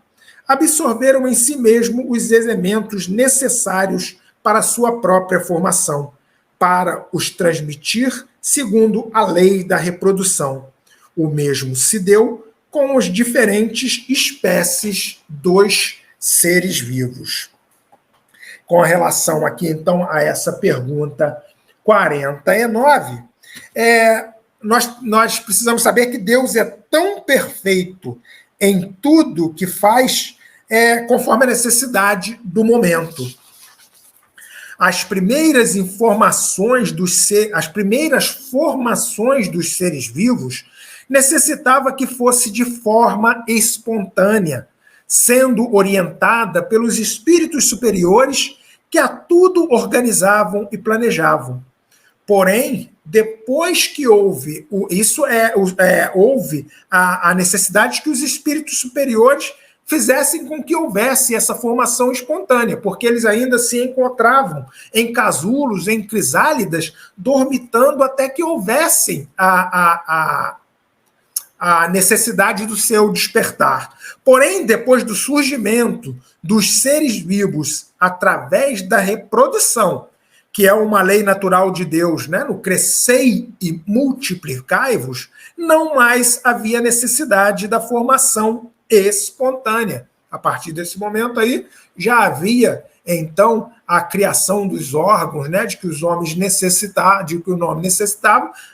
absorveram em si mesmo os elementos necessários para a sua própria formação, para os transmitir segundo a lei da reprodução. O mesmo se deu com as diferentes espécies dos seres vivos. Com relação aqui, então, a essa pergunta 49, nós precisamos saber que Deus é tão perfeito em tudo que faz, conforme a necessidade do momento. As primeiras formações dos seres vivos necessitava que fosse de forma espontânea, sendo orientada pelos espíritos superiores que a tudo organizavam e planejavam. Porém, depois que houve a necessidade que os espíritos superiores fizessem com que houvesse essa formação espontânea, porque eles ainda se encontravam em casulos, em crisálidas, dormitando até que houvessem a necessidade do seu despertar. Porém, depois do surgimento dos seres vivos através da reprodução, que é uma lei natural de Deus, né? No crescei e multiplicai-vos, não mais havia necessidade da formação espontânea. A partir desse momento aí, já havia, então, a criação dos órgãos, né, de que os homens necessitavam,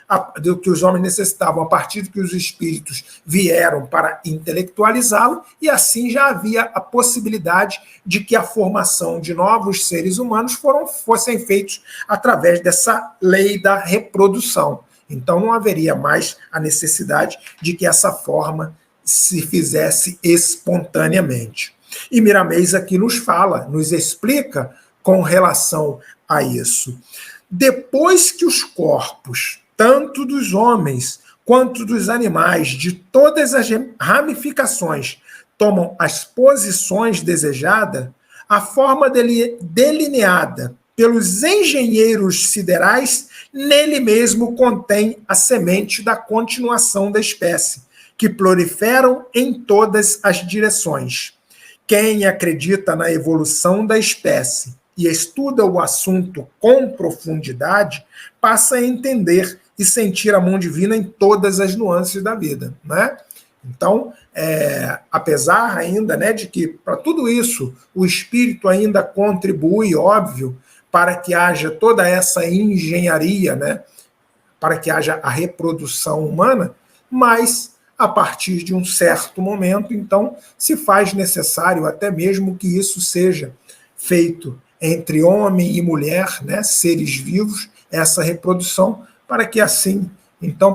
a partir de que os espíritos vieram para intelectualizá-lo, e assim já havia a possibilidade de que a formação de novos seres humanos fossem feitos através dessa lei da reprodução. Então não haveria mais a necessidade de que essa forma se fizesse espontaneamente. E Miramês aqui nos explica com relação a isso. Depois que os corpos, tanto dos homens quanto dos animais, de todas as ramificações, tomam as posições desejadas, a forma delineada pelos engenheiros siderais nele mesmo contém a semente da continuação da espécie, que proliferam em todas as direções. Quem acredita na evolução da espécie e estuda o assunto com profundidade, passa a entender e sentir a mão divina em todas as nuances da vida, né? Então, apesar ainda, né, de que para tudo isso o espírito ainda contribui, óbvio, para que haja toda essa engenharia, né, para que haja a reprodução humana, mas a partir de um certo momento, então, se faz necessário até mesmo que isso seja feito entre homem e mulher, né, seres vivos, essa reprodução, para que assim, então,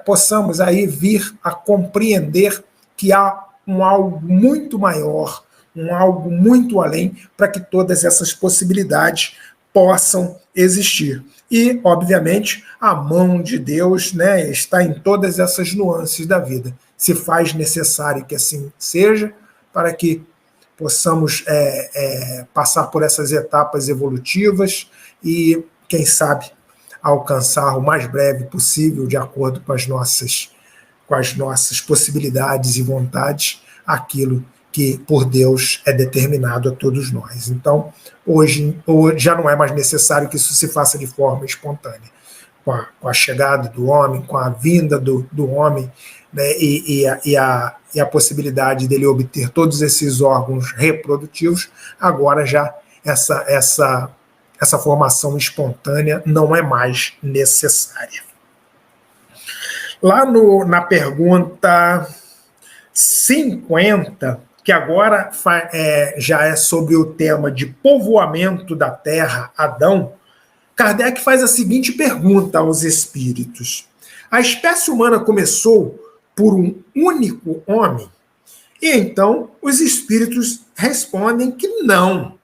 possamos aí vir a compreender que há um algo muito maior, um algo muito além, para que todas essas possibilidades possam existir. E, obviamente, a mão de Deus, né, está em todas essas nuances da vida. Se faz necessário que assim seja, para que possamos passar por essas etapas evolutivas e, quem sabe, alcançar o mais breve possível, de acordo com as nossas possibilidades e vontades, aquilo que por Deus é determinado a todos nós. Então, hoje já não é mais necessário que isso se faça de forma espontânea. Com a chegada do homem, com a vinda do homem, né, e a possibilidade dele obter todos esses órgãos reprodutivos, agora já essa formação espontânea não é mais necessária. Lá na pergunta 50, que agora já é sobre o tema de povoamento da Terra, Adão, Kardec faz a seguinte pergunta aos espíritos: a espécie humana começou por um único homem? E então os espíritos respondem que não.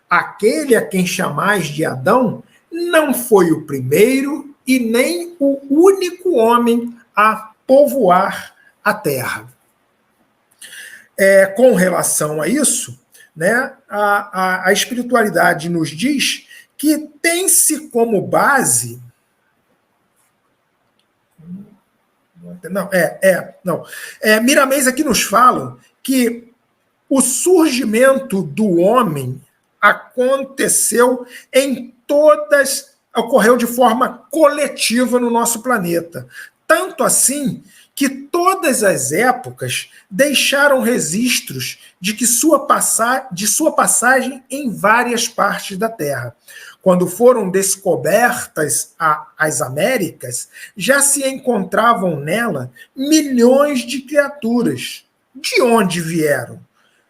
Aquele a quem chamais de Adão não foi o primeiro e nem o único homem a povoar a Terra. Com relação a isso, né, a espiritualidade nos diz que tem-se como base. Miramês aqui nos falam que o surgimento do homem ocorreu de forma coletiva no nosso planeta. Tanto assim que todas as épocas deixaram registros de sua passagem em várias partes da Terra. Quando foram descobertas as Américas, já se encontravam nela milhões de criaturas. De onde vieram?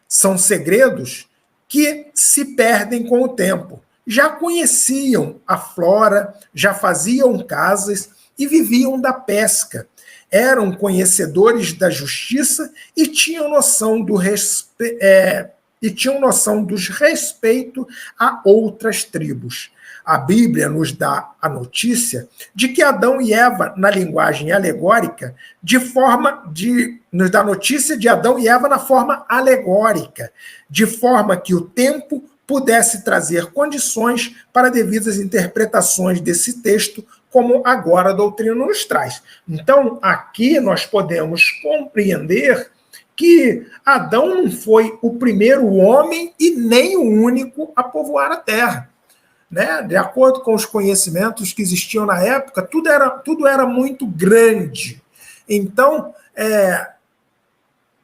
São segredos que se perdem com o tempo. Já conheciam a flora, já faziam casas e viviam da pesca. Eram conhecedores da justiça e tinham noção do respeito a outras tribos. A Bíblia nos dá a notícia de que Adão e Eva, na linguagem alegórica, nos dá notícia de Adão e Eva na forma alegórica, de forma que o tempo pudesse trazer condições para devidas interpretações desse texto, como agora a doutrina nos traz. Então, aqui nós podemos compreender que Adão não foi o primeiro homem e nem o único a povoar a Terra. Né? De acordo com os conhecimentos que existiam na época, tudo era muito grande. Então,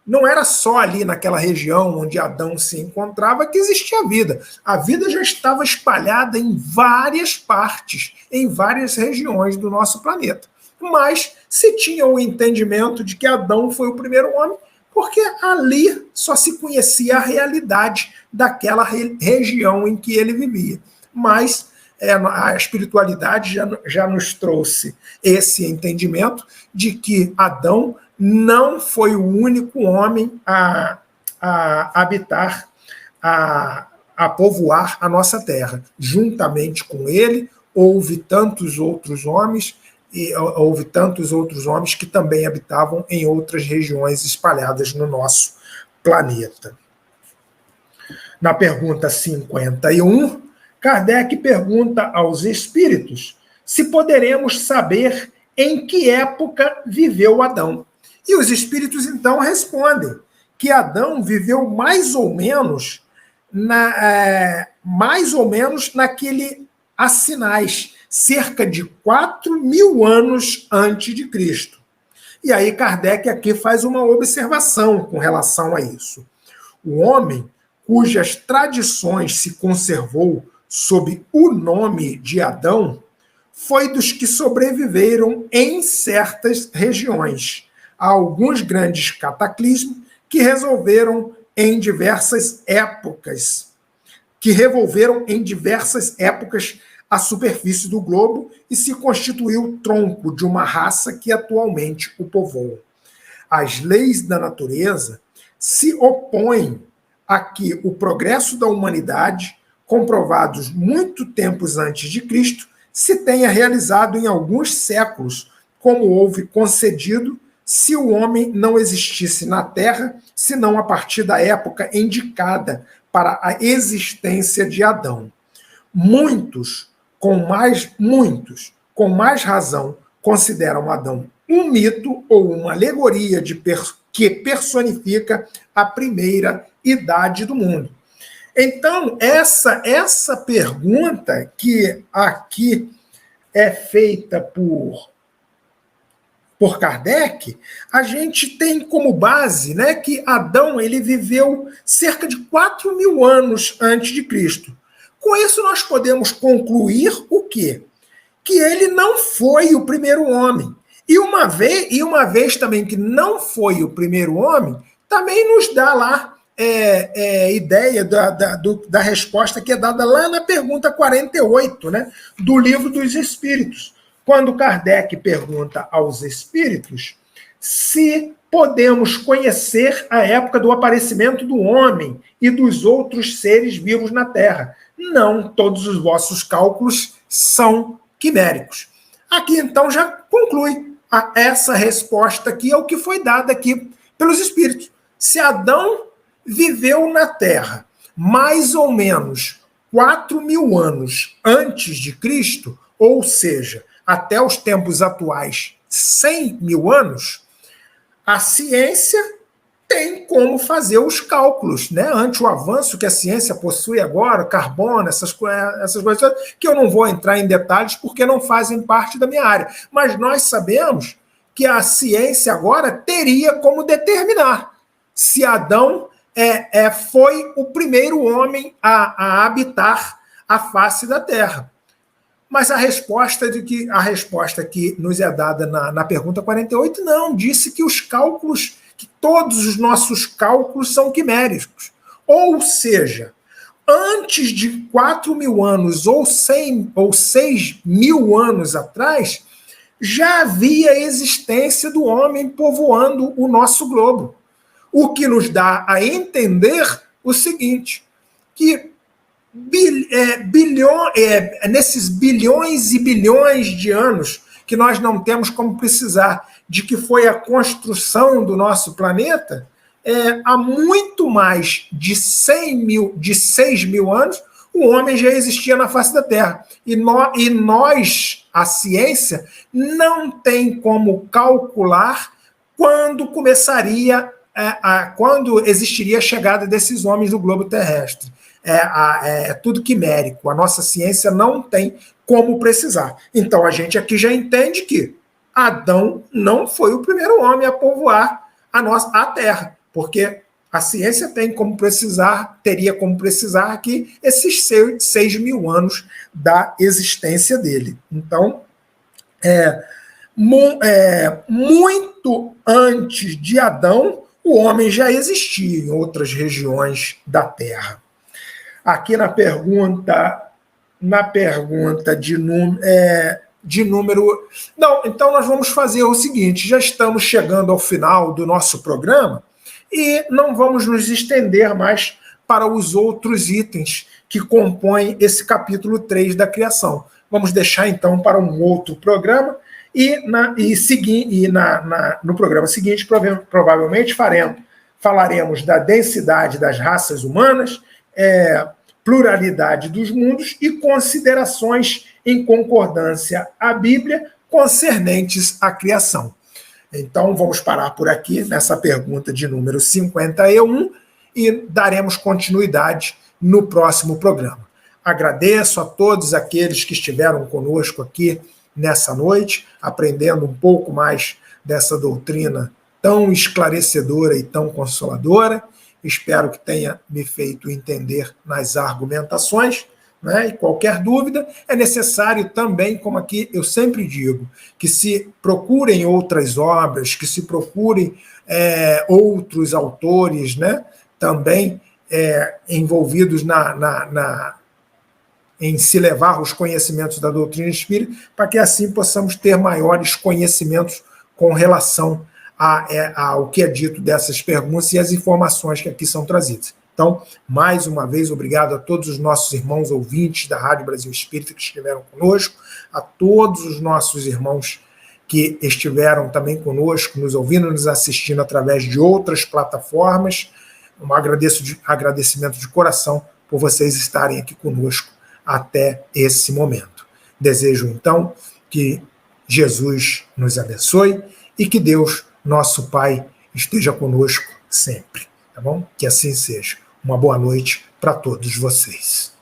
não era só ali naquela região onde Adão se encontrava que existia vida. A vida já estava espalhada em várias partes, em várias regiões do nosso planeta. Mas se tinha o entendimento de que Adão foi o primeiro homem, porque ali só se conhecia a realidade daquela região em que ele vivia. Mas a espiritualidade já nos trouxe esse entendimento de que Adão não foi o único homem a habitar, a povoar a nossa terra. Juntamente com ele, houve tantos outros homens que também habitavam em outras regiões espalhadas no nosso planeta. Na pergunta 51, Kardec pergunta aos espíritos se poderemos saber em que época viveu Adão. E os espíritos, então, respondem que Adão viveu mais ou menos naquele Assinais, cerca de 4.000 anos antes de Cristo. E aí Kardec aqui faz uma observação com relação a isso. O homem cujas tradições se conservou sob o nome de Adão foi dos que sobreviveram em certas regiões a alguns grandes cataclismos que revolveram em diversas épocas a superfície do globo e se constituiu o tronco de uma raça que atualmente o povoa. As leis da natureza se opõem a que o progresso da humanidade, comprovados muito tempos antes de Cristo, se tenha realizado em alguns séculos, como houve concedido se o homem não existisse na Terra, senão a partir da época indicada para a existência de Adão. Muitos, com mais razão, consideram Adão um mito ou uma alegoria que personifica a primeira idade do mundo. Então, essa pergunta que aqui é feita por Kardec, a gente tem como base, né, que Adão ele viveu cerca de 4.000 anos antes de Cristo. Com isso, nós podemos concluir o quê? Que ele não foi o primeiro homem. E uma vez também que não foi o primeiro homem, também nos dá lá ideia da resposta que é dada lá na pergunta 48, né, do Livro dos Espíritos. Quando Kardec pergunta aos espíritos se podemos conhecer a época do aparecimento do homem e dos outros seres vivos na Terra. Não, todos os vossos cálculos são quiméricos. Aqui, então, já conclui essa resposta aqui ao que foi dada aqui pelos espíritos. Se Adão viveu na Terra mais ou menos 4.000 anos antes de Cristo, ou seja, até os tempos atuais, 100.000 anos, a ciência tem como fazer os cálculos, né? Ante o avanço que a ciência possui agora, carbono, essas coisas, que eu não vou entrar em detalhes porque não fazem parte da minha área. Mas nós sabemos que a ciência agora teria como determinar se Adão foi o primeiro homem a habitar a face da Terra. Mas a resposta que nos é dada na pergunta 48, não, disse que que todos os nossos cálculos são quiméricos. Ou seja, antes de 4.000 anos ou 6.000 anos atrás, já havia existência do homem povoando o nosso globo. O que nos dá a entender o seguinte, que nesses bilhões e bilhões de anos que nós não temos como precisar de que foi a construção do nosso planeta, há muito mais de 6.000 anos, o homem já existia na face da Terra. E nós, a ciência, não tem como calcular quando quando existiria a chegada desses homens do globo terrestre. É tudo quimérico. A nossa ciência não tem como precisar. Então, a gente aqui já entende que Adão não foi o primeiro homem a povoar a Terra, porque a ciência teria como precisar aqui esses 6.000 anos da existência dele. Então, muito antes de Adão, o homem já existia em outras regiões da Terra. Aqui na pergunta de número... Não, então nós vamos fazer o seguinte, já estamos chegando ao final do nosso programa e não vamos nos estender mais para os outros itens que compõem esse capítulo 3 da criação. Vamos deixar então para um outro programa no programa seguinte provavelmente falaremos da densidade das raças humanas, pluralidade dos mundos e considerações em concordância à Bíblia concernentes à criação. Então, vamos parar por aqui nessa pergunta de número 51 e daremos continuidade no próximo programa. Agradeço a todos aqueles que estiveram conosco aqui nessa noite, aprendendo um pouco mais dessa doutrina tão esclarecedora e tão consoladora. Espero que tenha me feito entender nas argumentações, né? E qualquer dúvida, é necessário também, como aqui eu sempre digo, que se procurem outras obras, que se procurem outros autores, né? Também envolvidos em se levar os conhecimentos da doutrina espírita, para que assim possamos ter maiores conhecimentos com relação ao que é dito dessas perguntas e as informações que aqui são trazidas. Então, mais uma vez, obrigado a todos os nossos irmãos ouvintes da Rádio Brasil Espírita que estiveram conosco, a todos os nossos irmãos que estiveram também conosco, nos ouvindo, nos assistindo através de outras plataformas. Um agradecimento de coração por vocês estarem aqui conosco até esse momento. Desejo, então, que Jesus nos abençoe e que Deus, nosso Pai, esteja conosco sempre, tá bom? Que assim seja. Uma boa noite para todos vocês.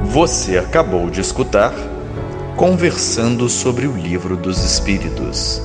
Você acabou de escutar Conversando sobre o Livro dos Espíritos.